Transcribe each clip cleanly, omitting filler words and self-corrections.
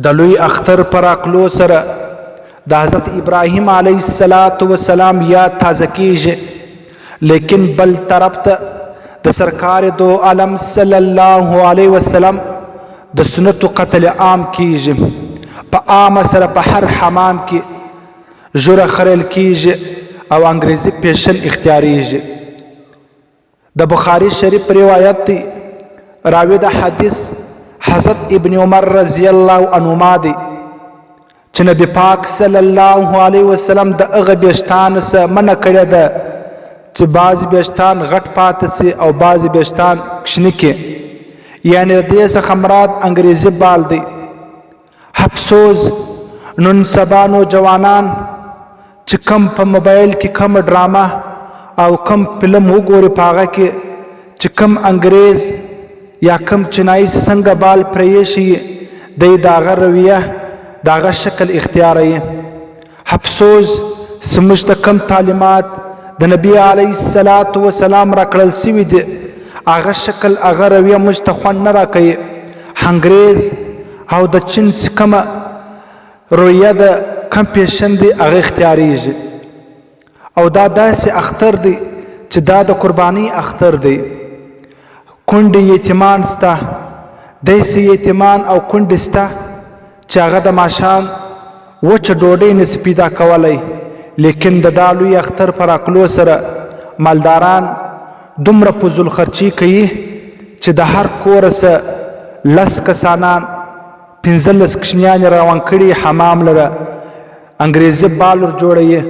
د لوی اختر پر راکلو سره د حضرت ابراهیم علیه السلام یاد تازه کیږي، لیکن بل طرف ته د سرکار دو عالم صلی الله علیه وسلم د سنتو قتل عام کیږي. په عامه سره په هر حمام کې ژوره خریل کیږي او انګریزي پیشن اختیاریږي. د بخاری شریف روایت دی، راوی د حدیث حضرت ابن عمر رضی الله عنهما دی چې نبی پاک صلی الله علیه وسلم د هغه بیشتانو څخه منع کړې ده چې بعضې بیشتان غټ پاتې سي او بعضې بیشتان کشني کې، یعنی د دې څخه مراد انګریزي بال دی. افسوس نن سبا نوجوانان چې کم په موبایل کې کم ډرامه او کم فلم وګوري، په هغه کې چې کم انګریز یا کم چینایي څنګه بال پریښي، دی د هغه رویه د هغه شکل اختیاروي. افسوس زموږ ته کم تعلیمات د نبي علیه السلام راکړل سوي دي، هغه شکل هغه رویه موږ ته خوند نه راکوي. انګریز او د چین کومه رویه د کم پیشن دی هغه اختیاریږي. او دا داسې اختر دی چې دا د قرباني اختر دی. کونډې یتیمان سته، داسې یتیمان او کونډې سته چې هغه د ماښام وچه ډوډۍ نشي پیدا کولی، لیکن د دا لوی اختر په راکلو سره مالداران دومره فضول خرچي کوي چې د هر کوره څه 10 کسانان 15 کشنیانې روان کړي حمام لره انګریزي بال ور جوړوي،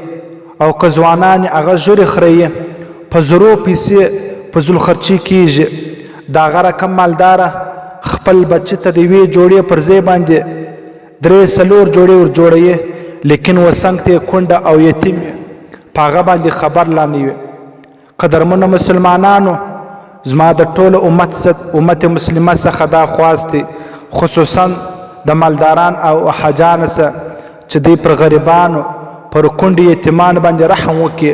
او که ځوانان هغه ژورې خوري، په زرو پیسې فضول خرچي کیږي. د هغه رقم مالداره خپل بچه ته د یوې جوړې پر ځای باندې 3-4 جوړې ور جوړوي، لیکن وسنګ ته کونډه او یتیم په هغه باندې خبر لا نه وي. قدرمنو مسلمانانو، زما د ټولو امت مسلمه څخه دا خواست دی، خصوصا د مالداران او حاجانو څخه چې دوی پر غریبانو پر کونډې یتیمان باندې رحم وکړي،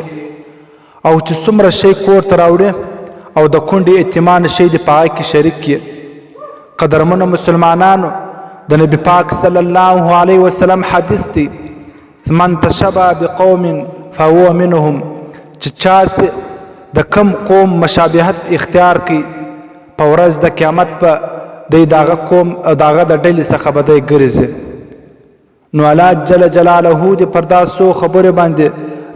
او چې څومره شی کور ته راوړي او د کونډې یتیمان شی د په هغه کې شریک کړي. قدرمنو مسلمانانو، د نبی پاک صلی الله علیه وسلم حدیث دی، من تشبه بقوم فهو منهم، چې چا د کم قوم مشابهت اختیار کړي، په ورځ د قیامت په دی د هغه قوم او د هغه د ډلې څخه به دی ګرځي. نو الله جل جلاله دې پر دا څو خبرې باندې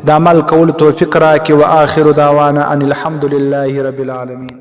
د عمل کولو توفیق راکړي. و آخر دعوانا ان الحمد لله رب العالمین.